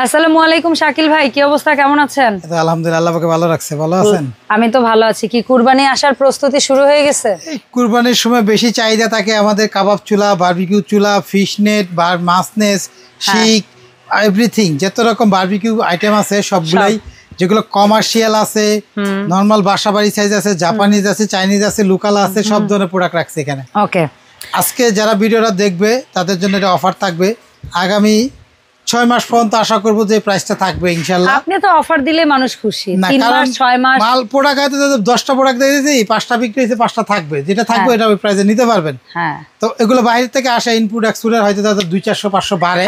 আসসালামু আলাইকুম শাকিল ভাই, কি অবস্থা, কেমন আছেন? আলহামদুলিল্লাহ, আল্লাহ পাকে ভালো রাখছে। ভালো আছেন? আমি তো ভালো আছি। কি কুরবানি আসার প্রস্তুতি শুরু হয়ে গেছে? এই কুরবানির সময় বেশি চাহিদা থাকে আমাদের কাবাব চুলা, বারবিকিউ চুলা, ফিশ নেট, মাছ নেস, শিক, এভরিথিং যত রকম বারবিকিউ আইটেম আছে সবগুলাই, যেগুলো কমার্শিয়াল আছে, নরমাল বাসা বাড়ি সাইজ আছে, জাপানিজ আছে, চাইনিজ আছে, লোকাল আছে, সব ধরনের প্রোডাক্ট রাখছে এখানে। ওকে, আজকে যারা ভিডিওটা দেখবে তাদের জন্য এটা অফার থাকবে। আগামী 6 মাস পর্যন্ত আশা করবো যে প্রাইসটা থাকবে ইনশাআল্লাহ। আপনি তো অফার দিলে মানুষ খুশি। 3 মাস 6 মাস মাল প্রোডাক্ট হয়তো 10টা প্রোডাক্ট দিয়েছি, 5টা বিক্রি হয়েছে, 5টা থাকবে, যেটা থাকবে এটা ওই প্রাইসে নিতে পারবেন। হ্যাঁ, তো এগুলো বাইরে থেকে আসে ইনপুট এক্সপোর্টের, হয়তো 200-400-500 বাড়ে।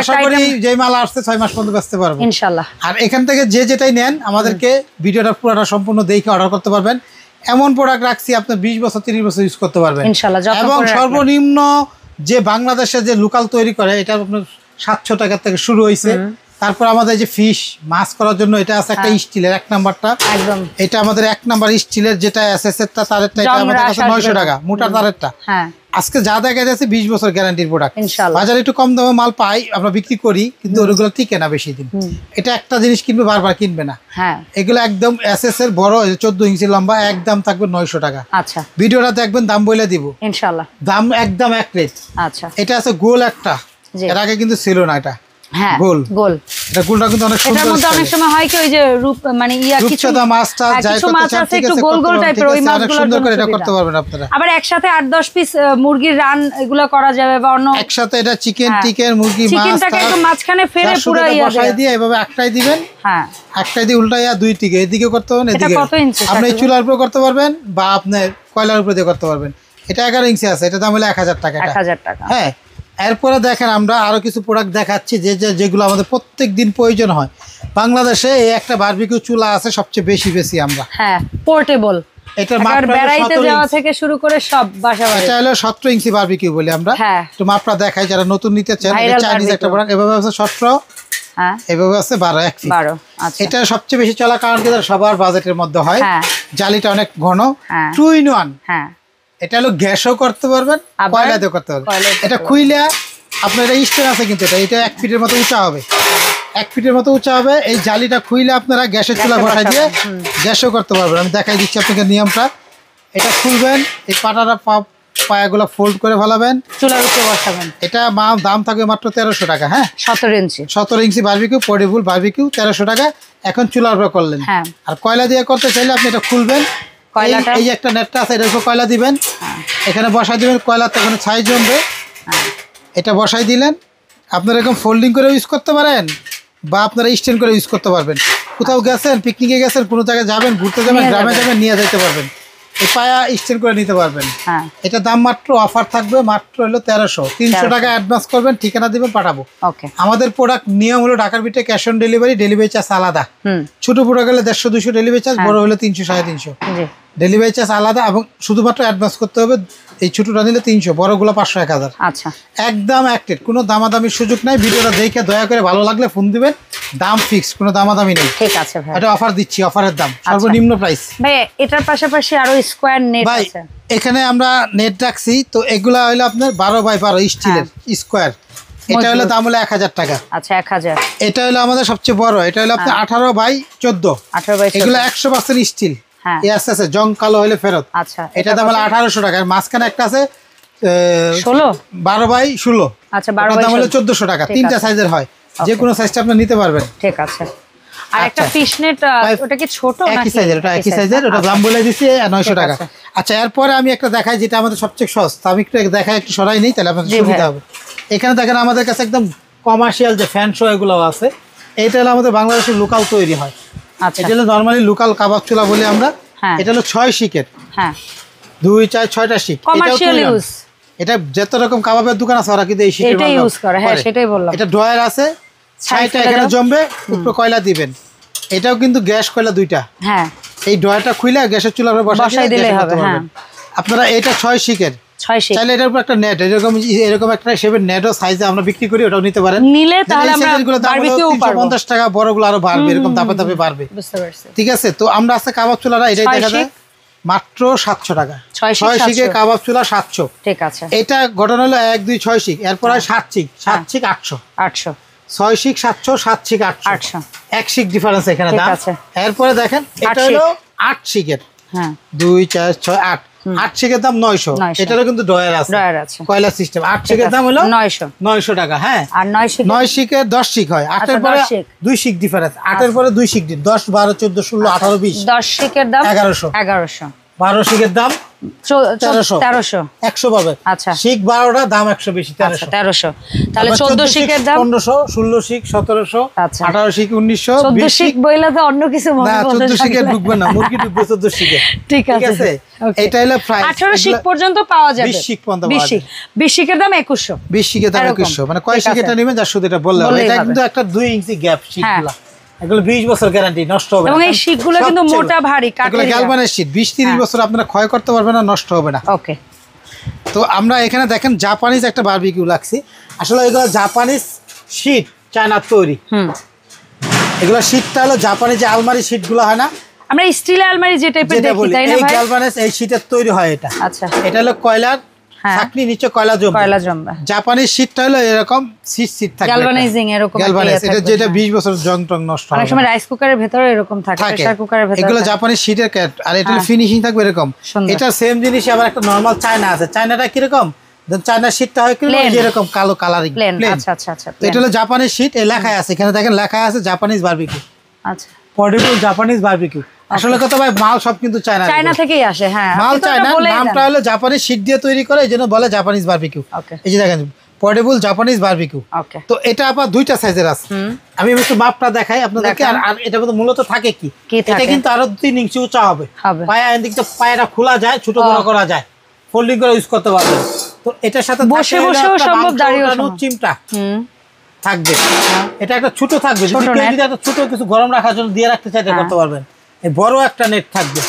আশা করি যে মাল আসছে 6 মাস পর্যন্ত বেচতে পারবো ইনশাআল্লাহ। আর এখান থেকে যে যেটাই নেন আমাদেরকে ভিডিওটা পুরোটা সম্পূর্ণ দেখে অর্ডার করতে পারবেন। এমন প্রোডাক্ট রাখছি আপনি 20 বছর 30 বছর ইউজ করতে পারবেন ইনশাআল্লাহ। এবং সর্বনিম্ন যে বাংলাদেশে যে লোকাল তৈরি করে এটা আপনার 700 টাকা থেকে শুরু হয়েছে। তারপর আমাদের যে ফিশ মাছ করার জন্য এটা আছে একটা স্টিলের 1 নাম্বারটা, একদম এটা আমাদের 1 নাম্বার স্টিলের, যেটা এসএসএরটা তারেরটা, এটা আমাদের কাছে 900 টাকা মোটা তারেরটা। হ্যাঁ, আজকে যা দেখা যাচ্ছে 20 বছর গ্যারান্টির প্রোডাক্ট। বাজারে একটু কম দামে মাল পাই, আমরা বিক্রি করি, কিন্তু ওগুলো টিকে না বেশি দিন। এটা একটা জিনিস কিনবে বারবার কিনবে না। হ্যাঁ, এগুলো একদম এসএস এর বড় 14 ইঞ্চি লম্বা, একদম থাকবে 900 টাকা। আচ্ছা, ভিডিওটা দেখবেন, দাম বলে দিব ইনশাআল্লাহ, দাম একদম এক রেট। আচ্ছা, এটা আছে গোল একটা, এর আগে কিন্তু ছিল না এটা। হ্যাঁ, গোল গোল, এটা গোলটা কিন্তু অনেক সুন্দর। এটার মধ্যে অনেক সময় হয় কি ওই যে রূপ মানে কিছু মাছটা যাই করতে চান ঠিক আছে, গোল গোল টাইপের ওই মাছগুলো সুন্দর করে এটা করতে পারবেন আপনারা। আবার একসাথে 8-10 পিস মুরগির রান এগুলো করা যাবে, বা অন্য একসাথে এটা চিকেন মুরগি মাছ, চিকেনটাকে একটু মাঝখানে ফেলে পুরো বসাই দিয়ে এভাবে একটাই দিবেন। হ্যাঁ, একটাই দিয়ে উল্টাইয়া দুই দিকে, এদিকে করতে পারবেন, এদিকে আপনি চুলার উপর করতে পারবেন বা আপনি কয়লার উপর দিয়ে করতে পারবেন। এটা 11 ইঞ্চি আছে, এটা দাম হলো 1000 টাকা। 1000 টাকা। হ্যাঁ, এরপরে দেখেন আমরা আরো কিছু প্রোডাক্ট দেখাচ্ছি যেগুলো আমাদের প্রত্যেক দিন প্রয়োজন হয়। বাংলাদেশে এই একটা বারবিকিউ চুলা আছে সবচেয়ে বেশি আমরা। হ্যাঁ, পোর্টেবল, এটা বেড়াইতে যাওয়া থেকে শুরু করে সব বাসা বাড়ি। এটা হলো 17 ইঞ্চি বারবিকিউ বলি আমরা। তো মাপটা দেখাই যারা নতুন নিতে চান। এটা চাইনিজ একটা প্রোডাক্ট, এভাবে আছে 17, হ্যাঁ এভাবে আছে 12, 1 ফিট। 12। আচ্ছা, এটা সবচেয়ে বেশি চলা কারণ কি সবার বাজেটের মধ্যে হয়। জালিটা অনেক ঘন, 2 in 1। হ্যাঁ, এটা হলো গ্যাসও করতে পারবেন, কয়লাতেও করতে পারবেন। এটা খুইলা আপনার এটা স্ট্যান্ড আছে, কিন্তু এটা 1 ফিটের মতো উঁচা হবে, 1 ফিটের মতো উঁচা হবে। এই জালিটা খুইলে আপনারা গ্যাসের চুলা বসাই দিয়ে গ্যাসও করতে পারবেন। আমি দেখাই দিচ্ছি আপনাকে নিয়মটা। এটা খুলবেন, এই পাটাটা পায়াগুলো ফোল্ড করে ফেলাবেন, চুলার উপরে বসাবেন। এটা দাম থাকবে মাত্র 1300 টাকা। হ্যাঁ, 17 ইঞ্চি বারবিকিউ, পোর্টেবল বারবিকিউ 1300 টাকা। এখন চুলার উপরে করলেন। আর কয়লা দিয়ে করতে চাইলে আপনি এটা খুলবেন, এই একটা নেটটা আছে, এটার উপর কয়লা দিবেন, এখানে বসাই দিবেন, কয়লাতে এখানে ছাই জমবে। এটা বসাই দিলেন, আপনারা এরকম ফোল্ডিং করে ইউজ করতে পারেন বা আপনারা স্ট্যান্ড করে ইউজ করতে পারবেন। কোথাও গেছেন, পিকনিকে গেছেন, কোনো জায়গায় যাবেন, ঘুরতে যাবেন, গ্রামে যাবেন, নিয়ে যেতে পারবেন, এই পায়া স্ট্যান্ড করে নিতে পারবেন। এটা দাম মাত্র অফার থাকবে মাত্র হলো 1300। 300 টাকা অ্যাডভান্স করবেন, ঠিকানা দিবেন, পাঠাবো। আমাদের প্রোডাক্ট নিয়ম হলো ঢাকার ভিতরে cash on delivery, delivery charge আলাদা। ছোট প্রোডাক্ট গেলে 150-200 ডেলিভারি চার্জ, বড় হলে 300-350 ডেলিভারি চার্জ আলাদা। এবং শুধুমাত্র অ্যাডভান্স করতে হবে। এই ছোটটা নিলে 300, বড়গুলো 500-1000। আচ্ছা, একদম অ্যাক্টেড, কোনো দামাদামির সুযোগ নাই। ভিডিওটা দেখে দয়া করে ভালো লাগলে ফোন দিবেন, দাম ফিক্স, কোনো দামাদামি নেই। ঠিক আছে ভাই, এটা অফার দিচ্ছি, অফারের দাম সর্বনিম্ন প্রাইস। ভাই এটার পাশাপাশি আরো স্কয়ার নেট আছে, এখানে আমরা নেট রাখছি। তো এগুলা হলো আপনার 12x12 স্টিলের স্কয়ার। এটা হলো দাম হলো 1000 টাকা। আচ্ছা, 1000। এটা হলো আমাদের সবচেয়ে বড়, এটা হলো আপনার 18x14। এগুলো 100% স্টিল। আছে জং কালো হলে ফেরত। আচ্ছা, এটা দাম হলো 1800 টাকা। মাঝখানে একটা আছে 12x16। আচ্ছা, 12 দাম হলো 1400 টাকা। 3টা সাইজের হয়, যে কোনো সাইজটা আপনি নিতে পারবেন। ঠিক আছে। আর একটা ফিশ নেট, ওটা কি ছোট নাকি? একই সাইজের, ওটা একই সাইজের, ওটা দাম বলে দিছি 900 টাকা। আচ্ছা, এরপরে আমি একটা দেখাই যেটা আমাদের সবচেয়ে সস্তা। আমি একটু দেখাই, একটু সরাই নেই, তাহলে আপনাদের সুবিধা হবে। এখানে দেখেন আমাদের কাছে একদম কমার্শিয়াল যে ফ্যান শো এগুলো আছে, এইটা হলো আমাদের বাংলাদেশের লোকাল তৈরি হয়। আচ্ছা, এটা হলো নরমালি লোকাল কাবাব চুলা বলি আমরা। এটা হলো 6 শিকের। হ্যাঁ, 2, 4, 6টা শিক। Commercial use. এটা যত রকম কাবাবের দোকান আছে ওরা কিন্তু এই শিকের এটা ইউজ করে। হ্যাঁ, সেটাই বললাম। এটা ড্রয়ার আছে, ছাইটা এখানে জমবে, উপরে কয়লা দিবেন। এটাও কিন্তু গ্যাস কয়লা দুইটা। হ্যাঁ, এই ড্রয়ারটা খুলে গ্যাসের চুলার উপর বসাই দিলে হবে। হ্যাঁ, আপনারা এটা 6 শিকের, 6 শিক চাইলে এটার উপর একটা নেট, এরকম একটা শেপের নেটও সাইজে আমরা বিক্রি করি, ওটাও নিতে পারেন। নিলে তাহলে আমরা বারবিকিউ পারবো। 350 টাকা, বড়গুলো আরো বাড়বে, এরকম ধাপে ধাপে বাড়বে। বুঝতে পারছি। ঠিক আছে, তো আমরা আছে কাবাব চুলাটা এটাই দেখা যায় মাত্র 700 টাকা। 6 শিকের কাবাব চুলা 700। ঠিক আছে। এটা ঘটনা হলো 1, 2, 6 শিক, এরপর হয় 7 শিক, 7 শিক 800। 6 শিক 700, 7 শিক 800, 1 শিক ডিফারেন্স এখানে দাম। এরপরে দেখেন এটা হলো 8 শিকের, হ্যাঁ 2 4 6 8, 8 শিকের দাম 900। এটারও কিন্তু ড্রয়ার আছে, কয়লা সিস্টেম। 8 শিকের দাম হলো 900 টাকা, হ্যাঁ। আর 9 শিকের 10 শিক হয়, 8 এর পরে 2 শিক ডিফারেন্স, 8 এর পরে 2 শিক, 10 12 14 16 18 20। 10 শিকের দাম 1100, 12 শিকের দাম 1300, 100 পাবে। আচ্ছা, শিক 12টা দাম 100 বেশি, 1300। তাহলে 14 শিকের দাম 1500, 16 শিক 1700, 18 শিক 1900, 14 শিক বইলা তো অন্য কিছু মনে না, 14 শিকে ঢুকবে না, মুরগি ঢুকবে 14 শিকে। ঠিক আছে, এটা হলো প্রাইস। 18 শিক পর্যন্ত পাওয়া যাবে, 20 শিক পর্যন্ত পাওয়া যাবে। 20 শিকের দাম 2100, 20 শিকের দাম 2100, মানে কয় শিক এটা নেবেন যার শুধু এটা বললাম। এটা কিন্তু একটা 2 ইঞ্চি গ্যাপ শিকগুলা, এগুলো 20 বছর গ্যারান্টি, নষ্ট হবে না। এবং এই শিকগুলো কিন্তু মোটা ভারী কাঠের, এগুলো গ্যালভানের শীট, 20 30 বছর আপনারা ক্ষয় করতে পারবেন না, নষ্ট হবে না। ওকে। তো আমরা এখানে দেখেন জাপানিজ একটা বারবিকিউ লাগছে, আসলে এগুলো জাপানিজ শীট, চায়নার তৈরি। এগুলো শীটটা হলো জাপানি যে আলমারি শীটগুলো হয় না, আমরা স্টিলের আলমারি যে টাইপের দেখি, তাই না ভাই? এই গ্যালভানিজ এই শীটের তৈরি হয় এটা। আচ্ছা, এটা হলো কয়লার চাকনি, নিচে কয়লা জমবে। জাপানিজ শীটটা হলো এরকম শীট থাকে, গ্যালভানাইজিং এরকম। এটা যেটা 20 বছর জং টং নষ্ট হয়, অনেক সময় রাইস কুকারের ভিতরে এরকম থাকে, প্রেসার কুকারের ভিতরে। এগুলো জাপানিজ শীটের ক্যাট, আর এটা ফিনিশিং থাকবে এরকম। এটা সেম জিনিস আবার একটা নরমাল চায়না আছে, চায়নাটা কি রকম, চায়নার শীটটা হয় কি এরকম কালো কালারিং প্লেন। আচ্ছা, এটা হলো জাপানিজ শীট, এই লেখায় আছে, এখানে দেখেন লেখায় আছে জাপানিজ বারবিকিউ। আচ্ছা, পোর্টেবল জাপানিজ বারবিকিউ। আসলে কত ভাই, মাল সব কিন্তু চায়না থেকেই আসে, হ্যাঁ মাল চায়না, নামটা হলো জাপানিজ শীট দিয়ে তৈরি করে, এইজন্য বলে জাপানিজ বারবিকিউ। এই যে দেখেন পোর্টেবল জাপানিজ বারবিকিউ। তো এটা আবার দুইটা সাইজের আছে, আমি একটু মাপটা দেখাই আপনাদেরকে। আর এটা মূলত থাকে কি, এটা কিন্তু আরো 3 ইঞ্চি উঁচা হবে, পায়া এদিকে পায়টা খোলা যায়, ছোট বড় করা যায়, ফোল্ডিং করে ইউজ করতে পারবেন। তো এটার সাথে বসে বসেও সম্ভব, দাঁড়িয়েও সম্ভব, চিমটা থাকবে। এটা একটা ছোট থাকবে, যদি কেউ যদি একটা ছোট কিছু গরম রাখার জন্য দিয়ে রাখতে চাইতে করতে পারবেন। এই বড় একটা নেট থাকবে,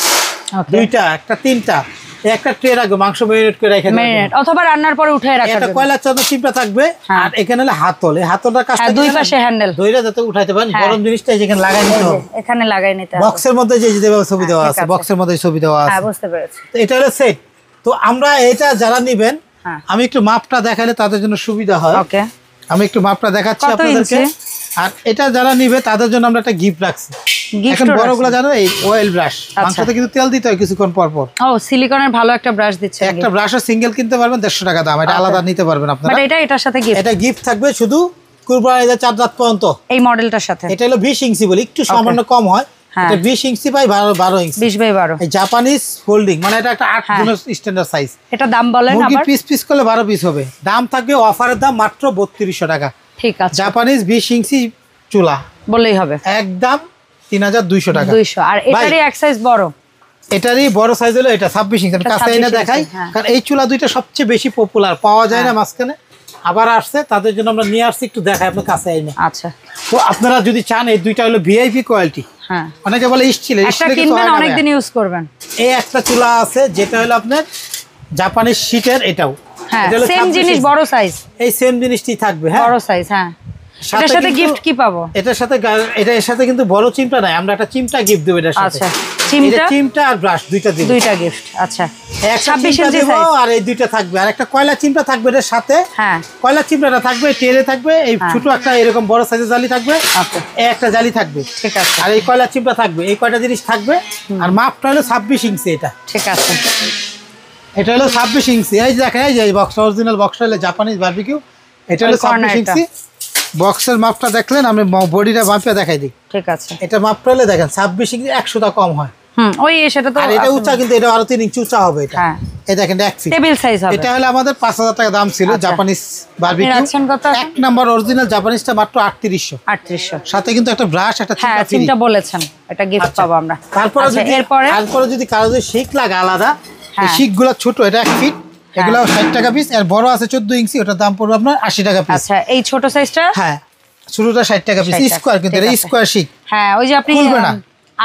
দুইটা, একটা, তিনটা, একটা ট্রে রাখবে, মাংস ম্যারিনেট করে রেখে দেবেন, অথবা রান্নার পরে উঠায় রাখার জন্য। একটা কয়লা চাদর চিমটা থাকবে, আর এখানে হলো হাতল, এই হাতলটার কাছে দুই পাশে হ্যান্ডেল, ধইরা যাতে উঠাইতে পারেন। গরম জিনিসটা যেখানে লাগাই নিতে হবে, এখানে লাগাই নিতে হবে। বক্সের মধ্যে যে যেভাবে ছবি দেওয়া আছে, বক্সের মধ্যে ছবি দেওয়া আছে, হ্যাঁ বুঝতে পেরেছি। তো এটা হলো সেট। তো আমরা এটা যারা নেবেন, আমি একটু মাপটা দেখালে তাদের জন্য সুবিধা হয়। ওকে, আমি একটু মাপটা দেখাচ্ছি আপনাদেরকে। আর এটা যারা নিবে তাদের জন্য আমরা একটা গিফট রাখছি। এখন বড়গুলো জানো, এই অয়েল ব্রাশ, মাংসতে কিন্তু তেল দিতে হয় কিছুক্ষণ পর পর। ও, সিলিকনের ভালো একটা ব্রাশ দিচ্ছে। একটা ব্রাশও সিঙ্গেল কিনতে পারবেন 150 টাকা দাম, এটা আলাদা নিতে পারবেন আপনারা। বাট এটার সাথে গিফট, এটা গিফট থাকবে শুধু কুরবানিতে 4 রাত পর্যন্ত এই মডেলটার সাথে। এটা হলো 20 ইঞ্চি বলি, একটু সামান্য কম হয়। এটা 20 ইঞ্চি বাই 12 ইঞ্চি, 20 বাই 12, এই জাপানিজ ফোল্ডিং, মানে এটা একটা 8 জনের স্ট্যান্ডার্ড সাইজ। এটা দাম বলেন আবার, পিস পিস করলে 12 পিস হবে। দাম থাকবে অফারের দাম মাত্র 3200 টাকা। ঠিক আছে, জাপানিজ 20 ইঞ্চি চুলা বললেই হবে, একদম 3200 টাকা। 200। আর এটারই এক সাইজ বড়, এটারই বড় সাইজ হলো এটা 26 ইঞ্চি। আমি কাছে এনে দেখাই, কারণ এই চুলা দুইটা সবচেয়ে বেশি পপুলার, পাওয়া যায় না মাঝখানে, আবার আসছে, তাদের জন্য আমরা নিয়ে আসছি, একটু দেখাই আপনার কাছে এনে। আচ্ছা, তো আপনারা যদি চান, এই দুইটা হলো ভিআইপি কোয়ালিটি। হ্যাঁ, অনেকে বলে স্টিল, একটা কিনবেন অনেক দিন ইউজ করবেন। এই একটা চুলা আছে যেটা হলো আপনার জাপানিজ শীটের, এটাও সেম জিনিস, বড় সাইজ, এই সেম জিনিসটি থাকবে, হ্যাঁ বড় সাইজ। হ্যাঁ, এটার সাথে গিফট কি পাবো? এটার সাথে এর সাথে কিন্তু বড় চিমটা নাই, আমরা একটা চিমটা গিফট দেব এটার সাথে। আচ্ছা, চিমটা আর ব্রাশ দুইটা দিব, দুইটা গিফট। আচ্ছা, 26 ইঞ্চি সাইজ, আর এই দুইটা থাকবে, আর একটা কয়লা চিমটা থাকবে এর সাথে। হ্যাঁ, কয়লা চিমটাটা থাকবে, টেরে থাকবে, এই ছোট একটা এরকম বড় সাইজের জালি থাকবে, এই একটা জালি থাকবে। ঠিক আছে, আর এই কয়লা চিমটা থাকবে, এই কয়টা জিনিস থাকবে। আর মাপটা হলো 26 ইঞ্চি এটা। ঠিক আছে, এটা হলো 26 ইঞ্চি। এই দেখেন, এই যে বক্স, অরিজিনাল বক্সটা হলো জাপানিজ বারবিকিউ, এটা হলো 26 ইঞ্চি। বক্সের মাপটা দেখলেন, আমি বডিটা মাপটা দেখাই দিই। ঠিক আছে, এটা মাপটা হলে দেখেন 26 ইঞ্চি, 100টা কম হয়। ওই সেটা তো। আর এটা উঁচা, কিন্তু এটা আরো 3 ইঞ্চি উঁচা হবে এটা। হ্যাঁ, এই দেখেন 1 ফিট টেবিল সাইজ হবে। এটা হলো আমাদের 5000 টাকা দাম ছিল জাপানিজ বারবিকিউ। এক নাম্বার অরিজিনাল জাপানিজটা মাত্র 3800। সাথে কিন্তু একটা ব্রাশ, একটা চিমটা বলেছেন, এটা গিফট পাবো আমরা। তারপরে যদি কারো যদি শিক লাগে আলাদা, এই শিকগুলো ছোট, এটা 1 ফিট, এগুলো 60 টাকা পিস। আর বড় আছে 14 ইঞ্চি, ওটার দাম পড়বে আপনার 80 টাকা পিস। আচ্ছা, এই ছোট সাইজটা, হ্যাঁ ছোটটা 60 টাকা পিস, স্কয়ার, কিন্তু এটা স্কয়ার শিক। হ্যাঁ, ওই যে আপনি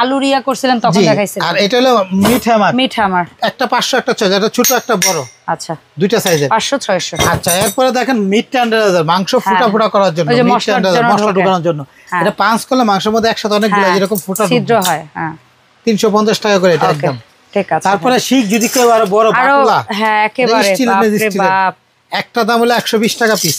আলুরিয়া করছিলেন তখন দেখাইছিলেন। আর এটা হলো মিট হ্যামার, একটা 500, একটা 600, এটা ছোট একটা বড়। আচ্ছা, দুইটা সাইজের 500 600। আচ্ছা, এরপরে দেখেন মিট টেন্ডারাইজার, মাংস ফুটা করার জন্য, মিট টেন্ডারাইজার মশলা ঢোকানোর জন্য। এটা পাঁচ করলে মাংসের মধ্যে একসাথে অনেকগুলো এরকম ফুটা ছিদ্র হয়। হ্যাঁ, 350 টাকা করে এটা একদম। ঠিক আছে। তারপরে শিক যদি কেউ আরো বড় বাটুলা, হ্যাঁ একেবারে বাপ রে বাপ, একটা দাম হলো 120 টাকা পিস।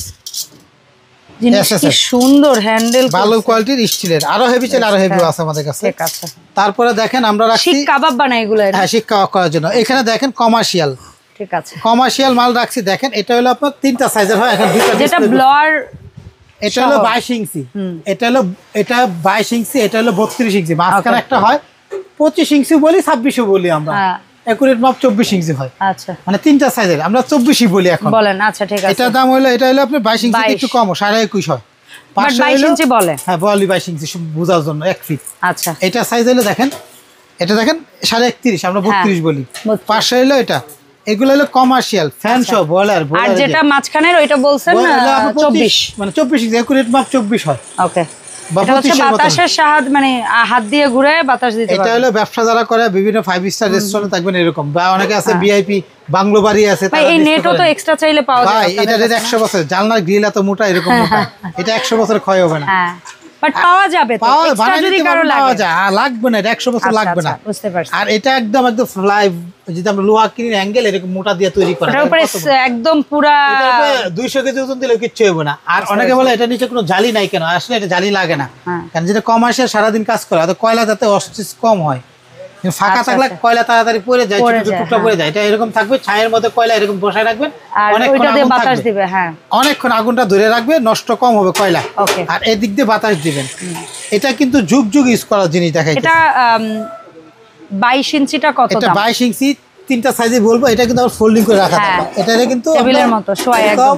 জিনিস কি সুন্দর হ্যান্ডেল, ভালো কোয়ালিটির স্টিলের, আরো হেভি চাইলে আরো হেভি আছে আমাদের কাছে। ঠিক আছে। তারপরে দেখেন আমরা রাখছি শিক কাবাব বানাই এগুলো। হ্যাঁ, শিক কাবাব করার জন্য। এখানে দেখেন কমার্শিয়াল, ঠিক আছে, কমার্শিয়াল মাল রাখছি। দেখেন এটা হলো আপনার 3টা সাইজের হয়, এখন 2টা যেটা ব্লার। এটা হলো 22 ইঞ্চি, এটা 22 ইঞ্চি, এটা হলো 32 ইঞ্চি, মাঝখানে একটা হয় 25 ইঞ্চি বলি, 26ও বলি আমরা, একুরেট মাপ 24 ইঞ্চি হয়। আচ্ছা, মানে 3টা সাইজের আমরা 24ই বলি এখন বলেন। আচ্ছা, ঠিক আছে। এটার দাম হলো, এটা হলো আপনার 22 ইঞ্চি একটু কম, 21.5 হয়। 22 ইঞ্চি বলে, হ্যাঁ বলি 22 ইঞ্চি বোঝার জন্য 1 ফিট। আচ্ছা, এটা সাইজ হলো দেখেন, এটা দেখেন 31.5, আমরা 32 বলি। পাশে হলো এটা, এগুলো হলো কমার্শিয়াল ফ্যান সহ বয়লার। আর যেটা মাঝখানের ওইটা বলছেন 24, মানে 24 ইঞ্চি, একুরেট মাপ 24 হয়। ওকে, এটা হচ্ছে বাতাসের সাহায্যে, মানে হাত দিয়ে ঘুরে বাতাস দিতে পারবে। এটা হলো ব্যবসা যারা করে, বিভিন্ন 5 স্টার রেস্টুরেন্টে থাকবেন এরকম, বা অনেকে আছে ভিআইপি বাংলো বাড়ি আছে, ভাই এই নেটও তো এক্সট্রা চাইলে পাওয়া যায়। ভাই এটা 100 বছর, জানলার গ্রিল এত মোটা, এরকম মোটা, এটা 100 বছর ক্ষয় হবে না। হ্যাঁ, বাট পাওয়া যাবে তো, এক্সট্রা যদি কারো লাগে পাওয়া যায়, আর লাগবে না, এটা 100 বছর লাগবে না। বুঝতে পারছি। আর এটা একদম ফ্লাই, যদি আমরা লোহা কিনি অ্যাঙ্গেল এরকম মোটা দিয়ে তৈরি করা, এটার উপরে একদম পুরা 200 কেজি ওজন দিলে কিচ্ছু হবে না। আর অনেকে বলে এটা নিচে কোনো জালি নাই কেন, আসলে এটা জালি লাগে না, কারণ যেটা কমার্শিয়াল সারাদিন কাজ করে, আর কয়লা যাতে অস্টিস কম হয়, ফাঁকা থাকলে কয়লা তাড়াতাড়ি পড়ে যায়, ছোট ছোট টুকরা পড়ে যায়। এটা এরকম থাকবে, ছায়ের মধ্যে কয়লা এরকম বসায় রাখবেন, অনেকক্ষণ আগুনটা ধরে রাখবে, নষ্ট কম হবে কয়লা। আর এদিক দিয়ে বাতাস দিবেন। এটা কিন্তু যুগ যুগ ইউজ করার জিনিস দেখাই। এটা 22 ইঞ্চিটা কত দাম? এটা 22 ইঞ্চি, 3টা সাইজে বলবো। এটা কিন্তু আবার ফোল্ডিং করে রাখা থাকে, এটা কিন্তু টেবিলের মতো শোয়া, একদম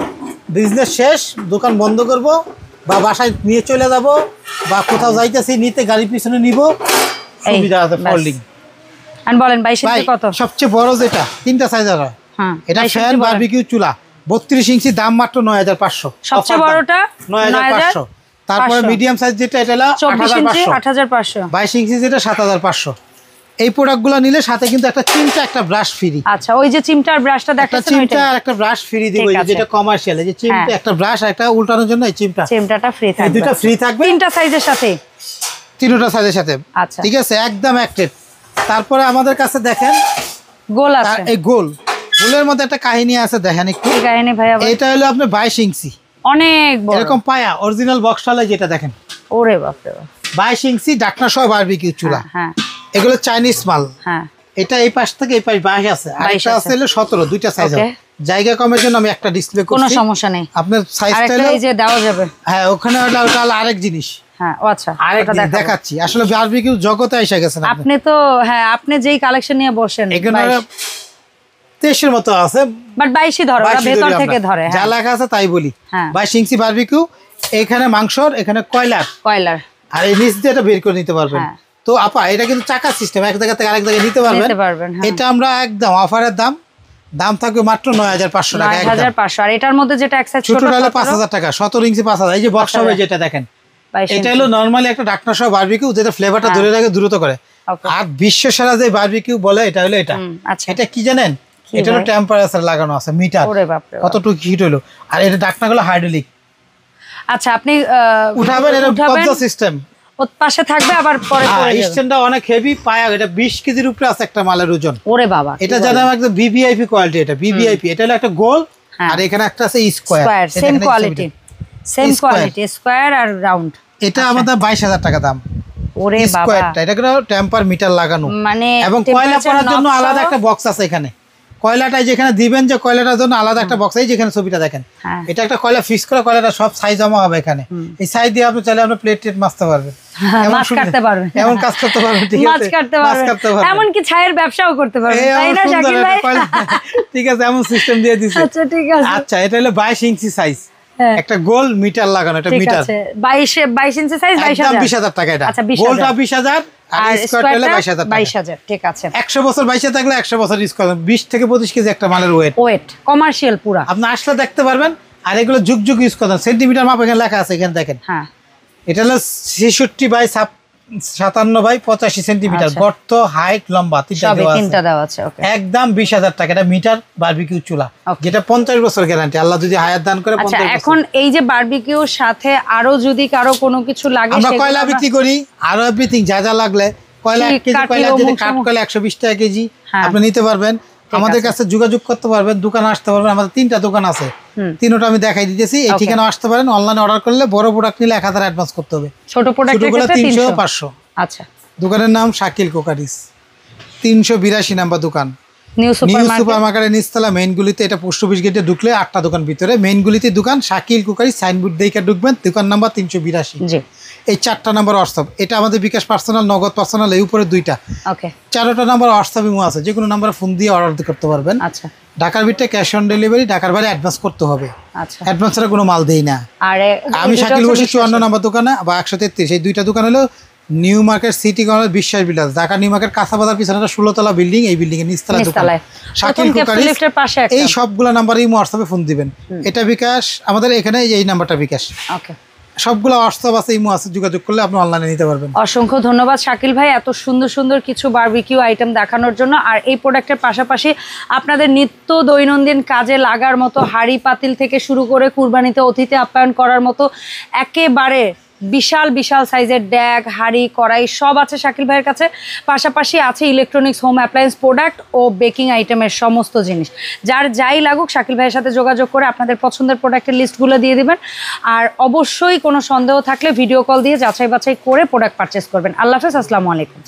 বিজনেস শেষ, দোকান বন্ধ করব, বা বাসায় নিয়ে চলে যাব, বা কোথাও যাইতেছি নিতে গাড়ির পিছনে নিব, সুবিধা আছে ফোল্ডিং। আর বলেন 22 ইঞ্চি কত? সবচেয়ে বড় যেটা 3টা সাইজের হয়, এটা ফ্যান বারবিকিউ চুলা, 32 ইঞ্চি, দাম মাত্র 9500। সবচেয়ে বড়টা 9500। তারপরে মিডিয়াম সাইজ যেটা, এটা হলো 8500। 22 ইঞ্চি যেটা 7500। এই প্রোডাক্টগুলো নিলে সাথে কিন্তু একটা চিমটা, একটা ব্রাশ ফ্রি। আচ্ছা, ওই যে চিমটার ব্রাশটা দেখাচ্ছেন, চিমটা আর একটা ব্রাশ ফ্রি দিব, যেটা কমার্শিয়াল, এই যে চিমটা, একটা ব্রাশ আর একটা উল্টানোর জন্য এই চিমটাটা ফ্রি থাকবে। এই দুটো ফ্রি থাকবে 3টা সাইজের সাথে, 3টা সাইজের সাথে। আচ্ছা, ঠিক আছে, একদম এক রেট। তারপরে আমাদের কাছে দেখেন গোল আছে, এই গোলের মধ্যে একটা কাহিনী আছে, দেখেন একটু কাহিনী ভাই। এটা হলো আপনার 22 ইঞ্চি, অনেক বড়, এরকম পায়া অরিজিনাল বক্সটালে, যেটা দেখেন, ওরে বাপ রে বাপ, 22 ইঞ্চি ডাকনা সহ বারবিকিউ চুলা। হ্যাঁ, এগুলো চাইনিজ মাল। হ্যাঁ, এটা এই পাশ থেকে এই পাশ 22 আছে, আর এটা আছে হলো 17, 2টা সাইজ। জায়গা কমের জন্য আমি একটা ডিসপ্লে করছি, কোনো সমস্যা নেই, আপনার সাইজটা এই যে দেওয়া যাবে। হ্যাঁ, ওখানে ওটা আরেক জিনিস। হ্যাঁ, ও আচ্ছা, আরেকটা দেখাচ্ছি। আসলে বারবিকিউ জগতে এসে গেছেন আপনি তো। হ্যাঁ, আপনি যেই কালেকশন নিয়ে বসেন, এখানে 23 এর মতো আছে, বাট 22ই ধরে, ওরা ভেতর থেকে ধরে, যা লেখা আছে তাই বলি। 22 ইঞ্চি বারবিকিউ, এখানে মাংসর, এখানে কয়লার, আর এই নিচ দিয়ে এটা বের করে নিতে পারবেন। তো আপা, এটা কিন্তু চাকা সিস্টেম, এক জায়গা থেকে আরেক জায়গায় নিতে পারবেন। এটা আমরা একদম অফারের দাম থাকবে মাত্র 9500 টাকা, 9500। আর এটার মধ্যে যেটা এক্সেস ছোট হলো 5000 টাকা, 17 ইঞ্চি 5000। এই যে বক্স হবে যেটা দেখেন, এটা হলো নরমালি একটা ডাকনা সহ বারবিকিউ, যেটা ফ্লেভারটা ধরে রাখে, দ্রুত করে। আর বিশ্ব সেরা যে বারবিকিউ বলে, এটা হলো এটা। এটা কি জানেন, এটা হলো টেম্পারেচার লাগানো আছে, মিটার, কতটুকু হিট হলো। আর এটা ডাকনাগুলো হাইড্রোলিক। আচ্ছা, আপনি উঠাবেন, এটা কবজা সিস্টেম, ওর পাশে থাকবে, আবার পরে পড়ে যাবে। স্ট্যান্ডটা অনেক হেভি, পায়া এটা 20 কেজির উপরে আছে একটা মালের ওজন। ওরে বাবা, এটা জানেন একদম ভিভিআইপি কোয়ালিটি, এটা ভিভিআইপি। এটা হলো একটা গোল, আর এখানে একটা আছে স্কয়ার, সেম কোয়ালিটি, স্কয়ার আর রাউন্ড। এটা আমাদের 22000 টাকা দাম। ওরে বাবা, এটা কোনো টেম্পার মিটার লাগানো, মানে এবং কয়লা পড়ার জন্য আলাদা একটা বক্স আছে এখানে। কয়লাটা যেখানে দিবেন, যে কয়লাটার জন্য আলাদা একটা বক্স, এই যেখানে ছবিটা দেখেন, এটা একটা কয়লা ফিক্স করা, কয়লাটা সব সাইজ জমা হবে এখানে। এই সাইজ দিয়ে আপনি চাইলে আপনি প্লেট মাছতে পারবেন, মাছ কাটতে পারবেন, এমন কাজ করতে পারবেন, ঠিক আছে, মাছ কাটতে পারবেন, এমন কি ছায়ের ব্যবসাও করতে পারবেন, তাই না শাকিল ভাই? ঠিক আছে, এমন সিস্টেম দিয়ে দিছি। আচ্ছা, ঠিক আছে। আচ্ছা, এটা হলো 22 ইঞ্চি সাইজ, একটা গোল মিটার লাগানো, এটা মিটার 22 ইঞ্চি সাইজ, 20000 টাকা। এটা গোলটা 20000, আর স্কয়ারটা হলো 22000। ঠিক আছে, 100 বছর 22 থাকলে 100 বছর স্কয়ার, 20 থেকে 25 কেজি একটা মালের ওয়েট কমার্শিয়াল পুরা, আপনি আসলে দেখতে পারবেন। আর এগুলো যুগ যুগ ইউজ করেন, সেন্টিমিটার মাপ এখানে লেখা আছে, এখানে দেখেন। হ্যাঁ, এটা হলো 66 বাই 57 বাই 85 সেন্টিমিটার, গর্ত, হাইট, লম্বা, তিনটা দেওয়া আছে। একদম 20000 টাকা। এটা মিটার বারবিকিউ চুলা, যেটা 50 বছর গ্যারান্টি, আল্লাহ যদি হায়াত দান করে। আচ্ছা, এখন এই যে বারবিকিউর সাথে আরো যদি কারো কোনো কিছু লাগে, আমরা কয়লা বিক্রি করি, আরো এভরিথিং যা যা লাগলে, কয়লা 1 কেজি কয়লা, যদি কাঠ কয়লা 120 টাকা কেজি, আপনি নিতে পারবেন। আমাদের কাছে যোগাযোগ করতে পারবেন, দোকানে আসতে পারবেন। আমাদের 3টা দোকান আছে, তিনটা আমি দেখাই দিতেছি। এই ঠিকানা আসতে পারেন। অনলাইনে অর্ডার করলে বড় প্রোডাক্ট নিলে 1000 অ্যাডভান্স করতে হবে, ছোট প্রোডাক্টের ক্ষেত্রে 300 500। আচ্ছা, দোকানের নাম শাকিল কোকারিস, 382 নাম্বার দোকান, নিউ সুপার মার্কেটের নিচতলা মেইন গুলিতে। এটা পোস্ট অফিস গেটে ঢুকলে 8টা দোকান ভিতরে, মেইন গুলিতে দোকান শাকিল কোকারিস সাইনবোর্ড দেখে ঢুকবেন, দোকান নাম্বার 382। জি, এই 4টা নাম্বার হোয়াটসঅ্যাপ। এটা আমাদের বিকাশ পার্সোনাল, নগদ পার্সোনাল, এই উপরে 2টা। ওকে, 4টা নাম্বার হোয়াটসঅ্যাপ ইমো আছে, যে কোনো নাম্বারে ফোন দিয়ে অর্ডার করতে পারবেন। আচ্ছা, ঢাকার ভিতরে ক্যাশ অন ডেলিভারি, ঢাকার বাইরে অ্যাডভান্স করতে হবে। আচ্ছা, অ্যাডভান্স ছাড়া কোনো মাল দেই না। আর আমি শাকিল বসি 54 নাম্বার দোকানে বা 133। এই 2টা দোকান হলো নিউ মার্কেট সিটি কর্নার বিশ্বাস বিলাস, ঢাকা নিউ মার্কেট কাঁচাবাজার পিছনে 16 তলা বিল্ডিং, এই বিল্ডিং এর নিচতলা দোকান শাকিল কোকারিস। এই সবগুলা নাম্বারে ইমো হোয়াটসঅ্যাপে ফোন দিবেন। এটা বিকাশ আমাদের এখানে, এই নাম্বারটা বিকাশ। ওকে, সবগুলো হোয়াটসঅ্যাপ আছে, ইমো আছে, যোগাযোগ করলে আপনি অনলাইনে নিতে পারবেন। অসংখ্য ধন্যবাদ শাকিল ভাই এত সুন্দর সুন্দর কিছু বারবিকিউ আইটেম দেখানোর জন্য। আর এই প্রোডাক্টের পাশাপাশি আপনাদের নিত্য দৈনন্দিন কাজে লাগার মতো হাঁড়ি পাতিল থেকে শুরু করে কুরবানিতে অতিথি আপ্যায়ন করার মতো একেবারে বিশাল বিশাল সাইজের ড্যাগ, হাঁড়ি, কড়াই সব আছে শাকিল ভাইয়ের কাছে। পাশাপাশি আছে ইলেকট্রনিক্স, হোম অ্যাপ্লায়েন্স প্রোডাক্ট ও বেকিং আইটেমের সমস্ত জিনিস। যার যাই লাগুক শাকিল ভাইয়ের সাথে যোগাযোগ করে আপনাদের পছন্দের প্রোডাক্টের লিস্টগুলো দিয়ে দিবেন। আর অবশ্যই কোনো সন্দেহ থাকলে ভিডিও কল দিয়ে যাচাই বাছাই করে প্রোডাক্ট পারচেস করবেন। আল্লাহ হাফেজ, আসসালামু আলাইকুম।